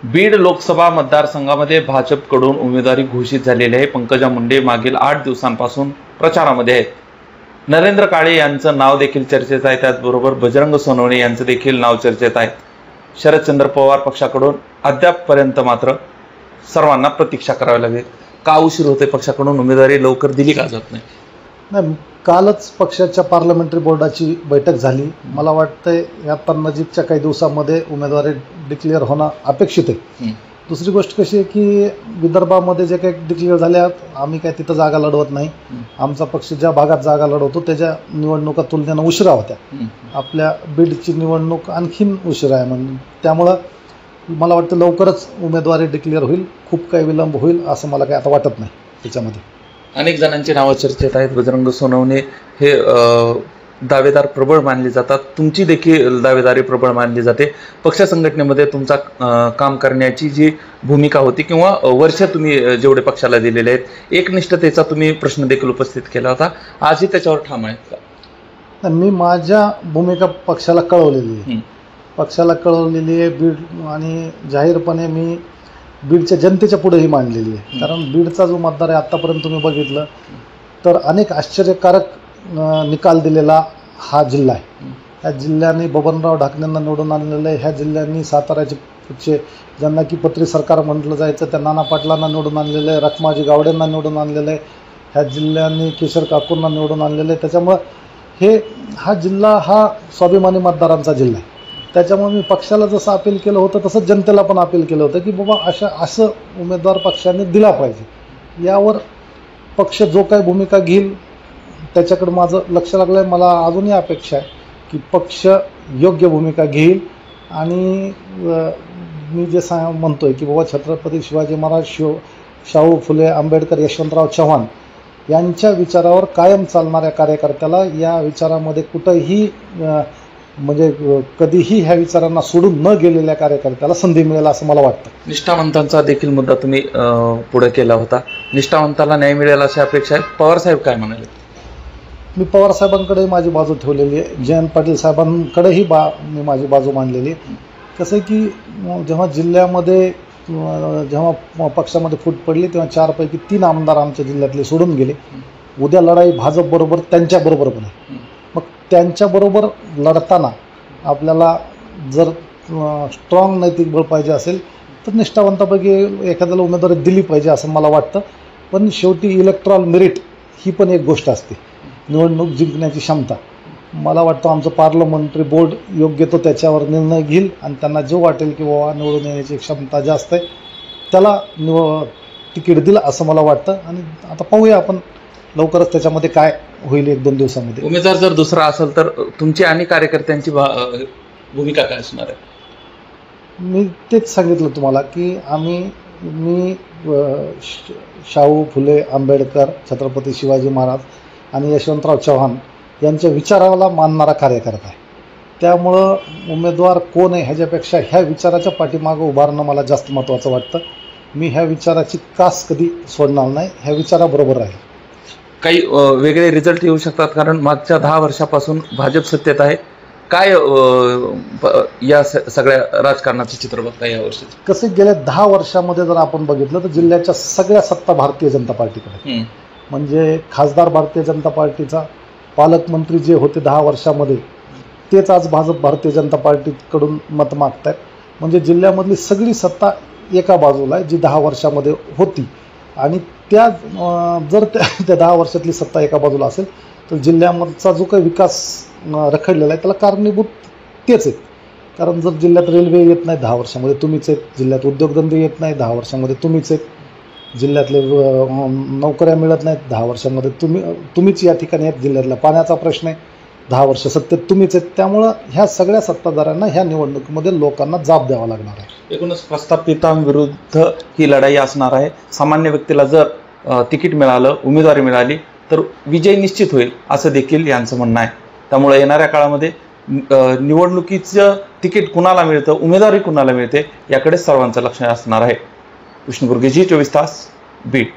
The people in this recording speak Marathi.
बीड लोकसभा मतदारसंघामध्ये भाजपकडून उमेदवारी घोषित झालेली आहे। पंकजा मुंडे मागील 8 दिवसांपासून प्रचारामध्ये आहेत। नरेंद्र काळे यांचं नाव देखील चर्चेत आहे, त्याचबरोबर बजरंग सोनवणे यांचं देखील नाव चर्चेत आहे। शरदचंद्र पवार पक्षाकडून अद्यापपर्यंत मात्र सर्वांना प्रतीक्षा करावी लागेल। का उशीर होते? पक्षाकडून उमेदवारी लवकर दिली का जात नाही? नाही, कालच पक्षाच्या पार्लमेंटरी बोर्डाची बैठक झाली। मला वाटतंय आता नजीकच्या काही दिवसांमध्ये उमेदवारी डिक्लेअर होणं अपेक्षित आहे। दुसरी गोष्ट कशी आहे की विदर्भामध्ये जे काही डिक्लेअर झाल्या, आम्ही काय तिथं जागा लढवत नाही। आमचा पक्ष ज्या भागात जागा लढवतो त्याच्या निवडणुका तुलनेनं उशिरा होत्या। आपल्या बीडची निवडणूक आणखीन उशिरा आहे, म्हणून त्यामुळं मला वाटतं लवकरच उमेदवारी डिक्लेअर होईल। खूप काही विलंब होईल असं मला काही आता वाटत नाही। त्याच्यामध्ये अनेक जणांची नावं चर्चेत आहेत। बजरंग सोनवणे हे दावेदार प्रबळ मानले जातात, तुमची देखील दावेदारी प्रबळ मानली जाते। पक्ष संघटनेमध्ये तुमचा काम करण्याची जी भूमिका होती किंवा वर्ष तुम्ही जेवढे पक्षाला दिलेले आहेत, एकनिष्ठतेचा तुम्ही प्रश्न देखील उपस्थित केला होता, आजही त्याच्यावर ठाम आहेत का? मी माझ्या भूमिका पक्षाला कळवलेली आहे। पक्षाला कळवलेली आहे बीड, आणि जाहीरपणे मी बीडच्या जनतेच्या पुढेही मांडलेली आहे। कारण बीडचा जो मतदार आहे, आत्तापर्यंत तुम्ही बघितलं तर अनेक आश्चर्यकारक निकाल दिलेला हा जिल्हा आहे। ह्या जिल्ह्याने बबनराव ढाकणेंना निवडून आणलेलं आहे। ह्या जिल्ह्यांनी साताऱ्याचे पुढचे ज्यांना की पत्री सरकार म्हटलं जायचं त्या नाना पाटलांना निवडून आणलेलं आहे, रखमाजी गावडेंना निवडून आणलेलं आहे। ह्या जिल्ह्यांनी किशोर काकूंना निवडून आणलेलं आहे। त्याच्यामुळं हा जिल्हा हा स्वाभिमानी मतदारांचा जिल्हा आहे। त्याच्यामुळे मी पक्षाला जसं अपील केलं होतं तसंच जनतेला पण अपील केलं होतं की बाबा असं उमेदवार पक्षाने दिला पाहिजे। यावर पक्ष जो काही भूमिका घेईल त्याच्याकडे माझं लक्ष लागलं आहे। मला अजूनही अपेक्षा आहे की पक्ष योग्य भूमिका घेईल, आणि मी जे म्हणतोय की बाबा छत्रपती शिवाजी महाराज, शाहू फुले आंबेडकर, यशवंतराव चव्हाण यांच्या विचारावर कायम चालणाऱ्या कार्यकर्त्याला, या विचारामध्ये कुठंही म्हणजे कधीही ह्या विचारांना सोडून न गेलेल्या कार्यकर्त्याला संधी मिळेल असं मला वाटतं। निष्ठावंतांचा देखील मुद्दा तुम्ही पुढे केला होता। निष्ठावंताला न्याय मिळेल अशी अपेक्षा आहे। पवारसाहेब काय म्हणाले? मी पवारसाहेबांकडेही माझी बाजू ठेवलेली आहे, जयंत पाटील साहेबांकडेही मी माझी बाजू मांडलेली आहे। कसं आहे की जेव्हा जिल्ह्यामध्ये जेव्हा पक्षामध्ये फूट पडली तेव्हा 4 पैकी 3 आमदार आमच्या जिल्ह्यातले सोडून गेले। उद्या लढाई भाजपबरोबर त्यांच्याबरोबर पण आहे। मग त्यांच्याबरोबर लढताना आपल्याला जर स्ट्रॉंग नैतिक बळ पाहिजे असेल तर निष्ठावंतापैकी एखाद्याला उमेदवारी दिली पाहिजे असं मला वाटतं। पण शेवटी इलेक्ट्रॉल मेरिट ही पण एक गोष्ट असते, निवडणूक जिंकण्याची क्षमता। मला वाटतं आमचं पार्लमेंटरी बोर्ड योग्य तो त्याच्यावर निर्णय घेईल, आणि त्यांना जो वाटेल की बाबा निवडून येण्याची क्षमता जास्त आहे त्याला तिकीट दिलं असं मला वाटतं। आणि आता पाहूया आपण लवकरच त्याच्यामध्ये काय होईल 1-2 दिवसांमध्ये। उमेदवार जर दुसरा असेल तर तुमची आणि कार्यकर्त्यांची भूमिका काय असणार आहे? मी तेच सांगितलं तुम्हाला की मी शाहू फुले आंबेडकर, छत्रपती शिवाजी महाराज आणि यशवंतराव चव्हाण यांच्या विचाराला मानणारा कार्यकर्ता आहे। त्यामुळं उमेदवार कोण आहे ह्याच्यापेक्षा ह्या विचाराच्या पाठीमागं उभारणं मला जास्त महत्त्वाचं वाटतं। मी ह्या विचाराची कास कधी सोडणार नाही, ह्या विचाराबरोबर राहील। काही वेगळे रिझल्ट येऊ शकतात, कारण मागच्या 10 वर्षापासून भाजप सत्तेत आहे। काय या सगळ्या राजकारणाचं चित्र बघता यावर्षी? कसं गेल्या 10 वर्षामध्ये जर आपण बघितलं तर जिल्ह्याच्या सगळ्या सत्ता भारतीय जनता पार्टीकडे, म्हणजे खासदार भारतीय जनता पार्टीचा, पालकमंत्री जे होते 10 वर्षामध्ये तेच आज भारतीय जनता पार्टीकडून मत मागतायत। म्हणजे जिल्ह्यामधली सगळी सत्ता एका बाजूला आहे जी 10 वर्षामध्ये होती, आणि जर त्या 10 वर्षातली सत्ता एका बाजूला असेल तर जिल्ह्यामधचा जो काही विकास रखडलेला आहे त्याला कारणीभूत तेच आहेत। कारण जर जिल्ह्यात रेल्वे येत नाही 10 वर्षामध्ये तुम्हीच आहेत, जिल्ह्यात उद्योगधंदे येत नाही 10 वर्षामध्ये तुम्हीच आहेत, जिल्ह्यातले नोकऱ्या मिळत नाहीत 10 वर्षामध्ये तुम्हीच या ठिकाणी आहेत, जिल्ह्यातला पाण्याचा प्रश्न आहे 10 वर्ष सत्तेत तुम्हीच आहेत। त्यामुळं ह्या सगळ्या सत्ताधाऱ्यांना ह्या निवडणुकीमध्ये लोकांना जाब द्यावा लागणार आहे। एकूणच प्रस्थापितांविरुद्ध ही लढाई असणार आहे। सामान्य व्यक्तीला जर तिकीट मिळालं, उमेदवारी मिळाली तर विजय निश्चित होईल असं देखील यांचं म्हणणं आहे। त्यामुळे येणाऱ्या काळामध्ये निवडणुकीचं तिकीट कुणाला मिळतं, उमेदवारी कुणाला मिळते याकडे सर्वांचं लक्ष असणार आहे। विष्णू बुर्गे, जी 24 तास, बीड।